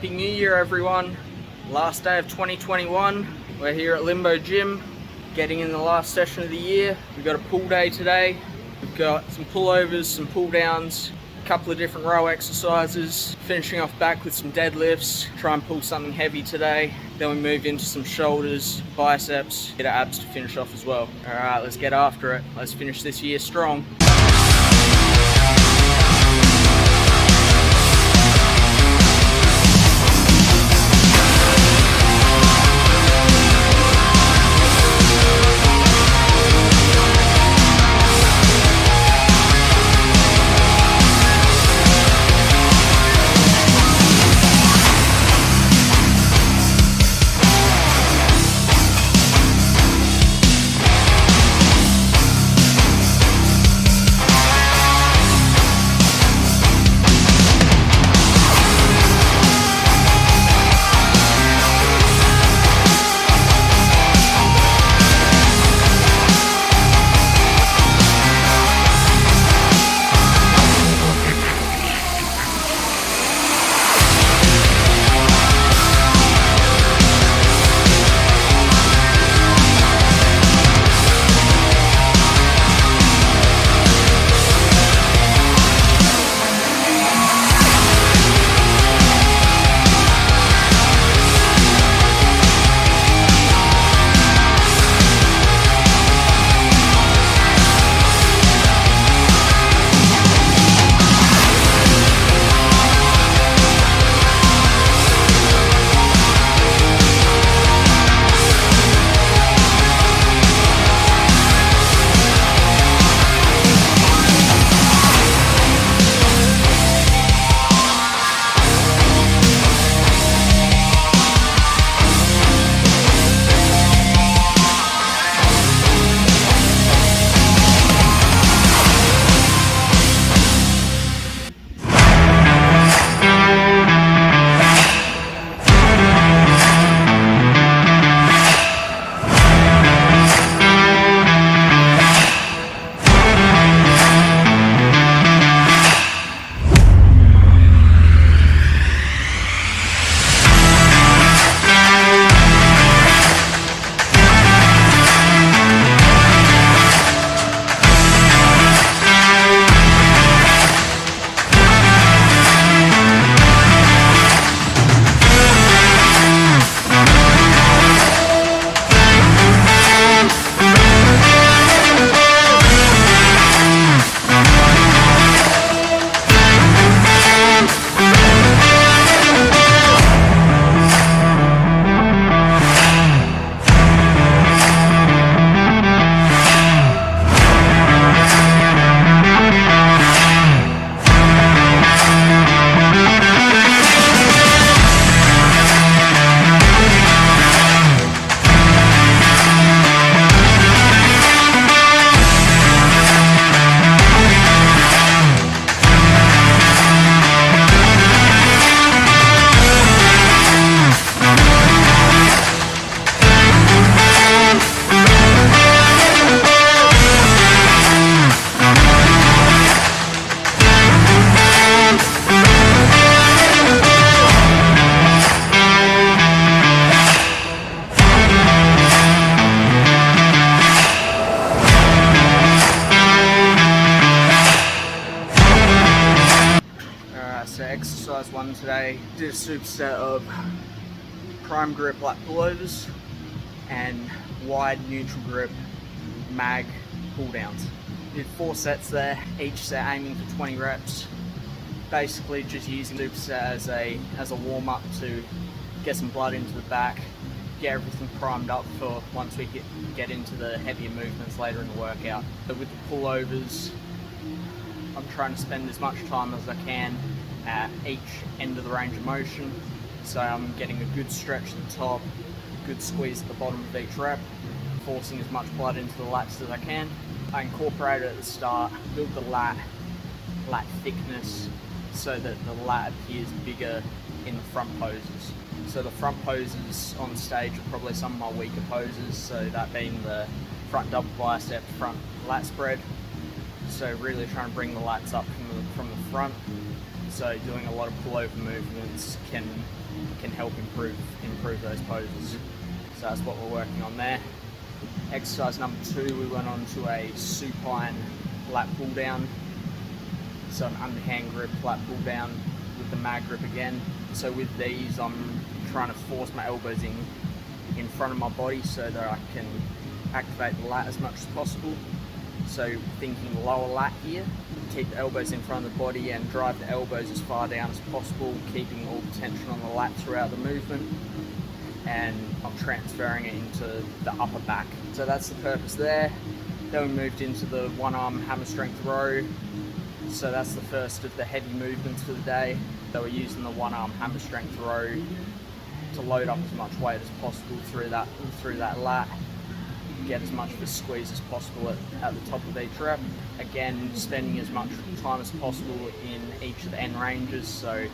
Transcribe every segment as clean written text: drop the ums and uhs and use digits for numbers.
Happy New Year, everyone. Last day of 2021. We're here at Limbo Gym, getting in the last session of the year. We've got a pull day today. We've got some pullovers, some pull downs, a couple of different row exercises, finishing off back with some deadlifts, try and pull something heavy today. Then we move into some shoulders, biceps, get our abs to finish off as well. All right, let's get after it. Let's finish this year strong. So exercise one today, did a superset of prime grip lat pullovers and wide neutral grip mag pull downs. Did 4 sets there, each set aiming for 20 reps. Basically just using superset as a warm up to get some blood into the back, get everything primed up for once we get into the heavier movements later in the workout. But with the pullovers, I'm trying to spend as much time as I can at each end of the range of motion, so I'm getting a good stretch at the top, good squeeze at the bottom of each rep, forcing as much blood into the lats as I can. I incorporate it at the start, build the lat thickness so that the lat appears bigger in the front poses. So the front poses on stage are probably some of my weaker poses, so that being the front double bicep, front lat spread. So really trying to bring the lats up from the front So doing a lot of pullover movements can help improve those poses. So that's what we're working on there. Exercise number 2, we went on to a supine lat pull down. So an underhand grip lat pull down with the mag grip again. So with these, I'm trying to force my elbows in front of my body so that I can activate the lat as much as possible. So thinking lower lat here, keep the elbows in front of the body and drive the elbows as far down as possible, keeping all the tension on the lat throughout the movement, and I'm transferring it into the upper back. So that's the purpose there. Then we moved into the one arm hammer strength row. So that's the first of the heavy movements for the day. So we're using the one arm hammer strength row to load up as much weight as possible through that lat, get as much of a squeeze as possible at the top of each rep. Again, spending as much time as possible in each of the end ranges, so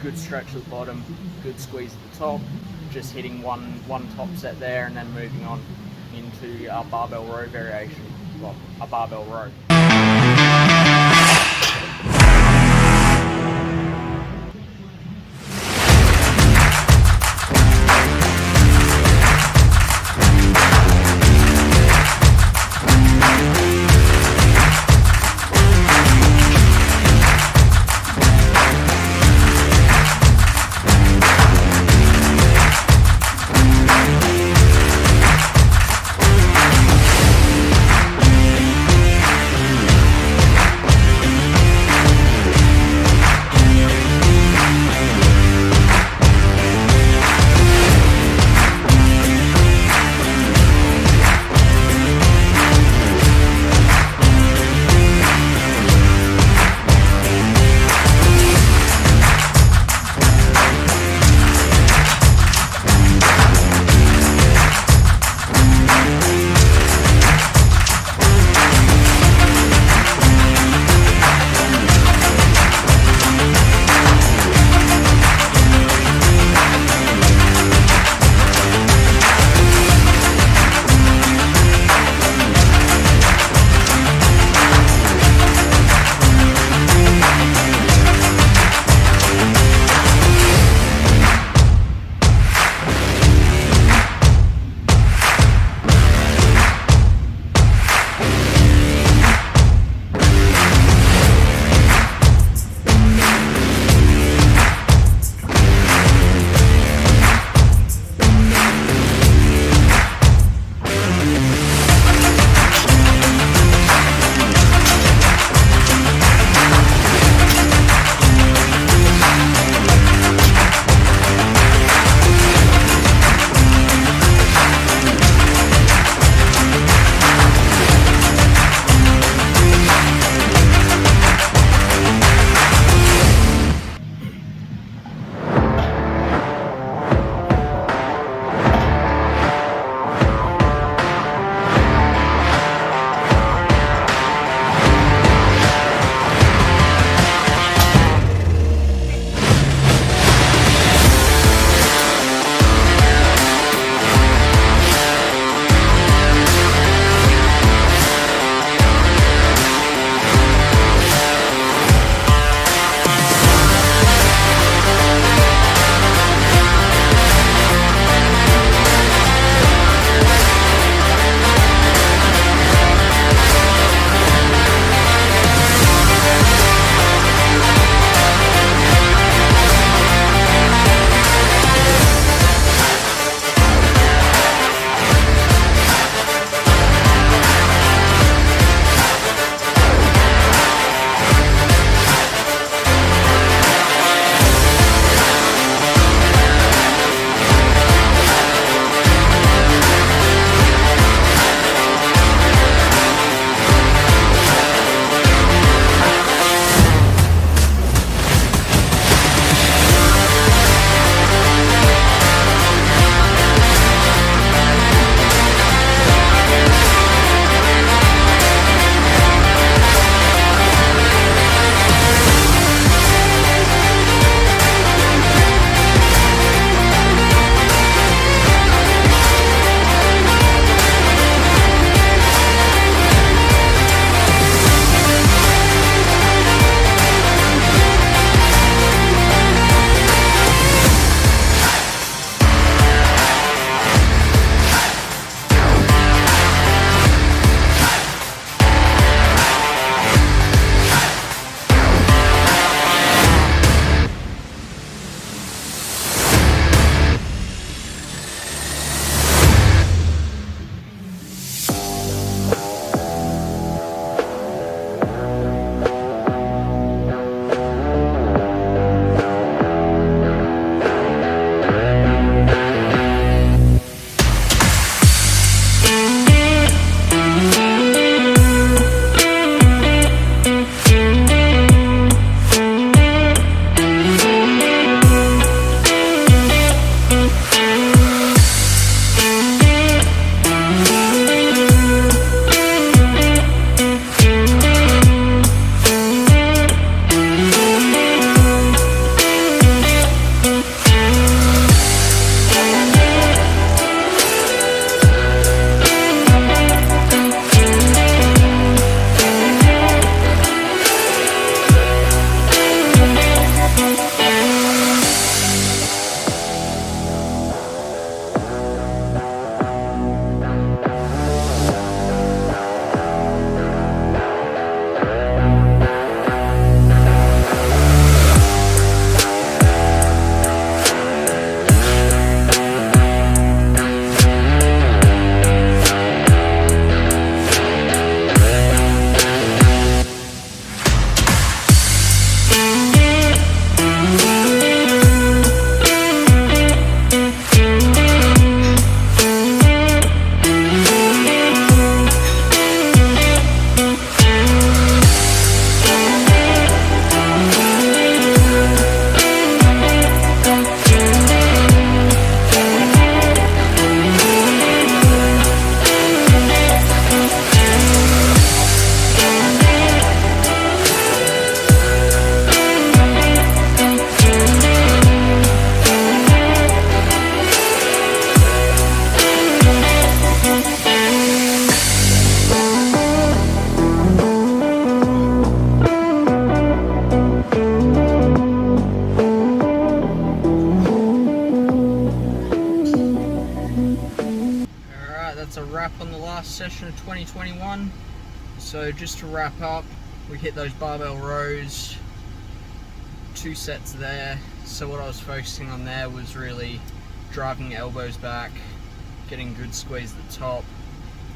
good stretch at the bottom, good squeeze at the top, just hitting one top set there and then moving on into our barbell row variation, well, a barbell row. 2021. So just to wrap up, we hit those barbell rows, 2 sets there. So what I was focusing on there was really driving the elbows back, getting a good squeeze at the top,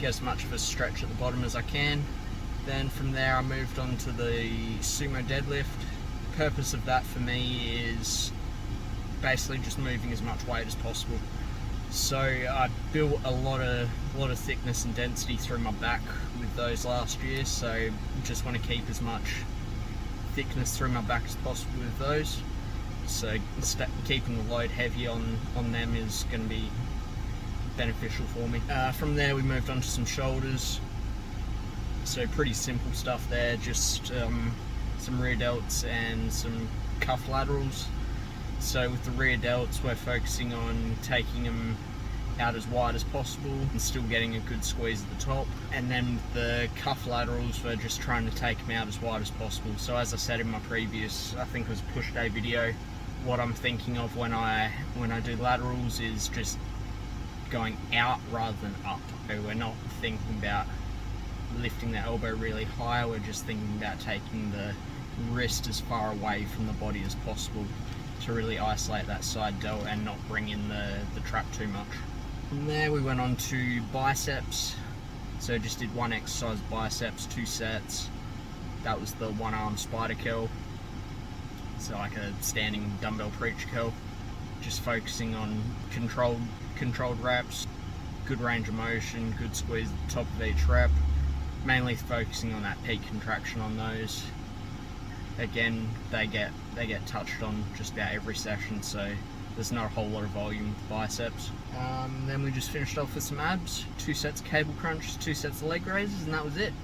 get as much of a stretch at the bottom as I can. Then from there I moved on to the Sumo Deadlift. The purpose of that for me is basically just moving as much weight as possible. So I built a lot of thickness and density through my back with those last year, so just want to keep as much thickness through my back as possible with those. So keeping the load heavy on them is going to be beneficial for me. From there we moved on to some shoulders. So pretty simple stuff there, just some rear delts and some cuff laterals. So with the rear delts we're focusing on taking them out as wide as possible and still getting a good squeeze at the top. And then with the cuff laterals we're just trying to take them out as wide as possible. So as I said in my previous, I think it was push day video, what I'm thinking of when I do laterals is just going out rather than up. So we're not thinking about lifting the elbow really high, we're just thinking about taking the wrist as far away from the body as possible to really isolate that side delt and not bring in the trap too much. From there we went on to biceps. So just did 1 exercise biceps, 2 sets. That was the 1 arm spider curl. So like a standing dumbbell preacher curl. Just focusing on controlled reps, good range of motion, good squeeze at the top of each rep. Mainly focusing on that peak contraction on those. Again, they get touched on just about every session, so there's not a whole lot of volume with biceps. Then we just finished off with some abs, 2 sets of cable crunches, 2 sets of leg raises, and that was it.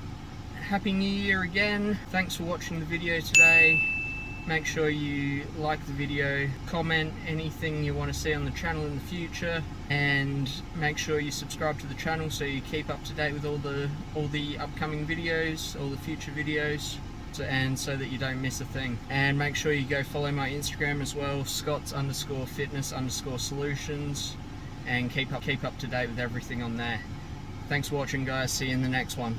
Happy New Year again. Thanks for watching the video today. Make sure you like the video, comment anything you want to see on the channel in the future, and make sure you subscribe to the channel so you keep up to date with all the upcoming videos, all the future videos, and so that you don't miss a thing. And make sure you go follow my Instagram as well, Scots_fitness_solutions, and keep up to date with everything on there. Thanks for watching, guys. See you in the next one.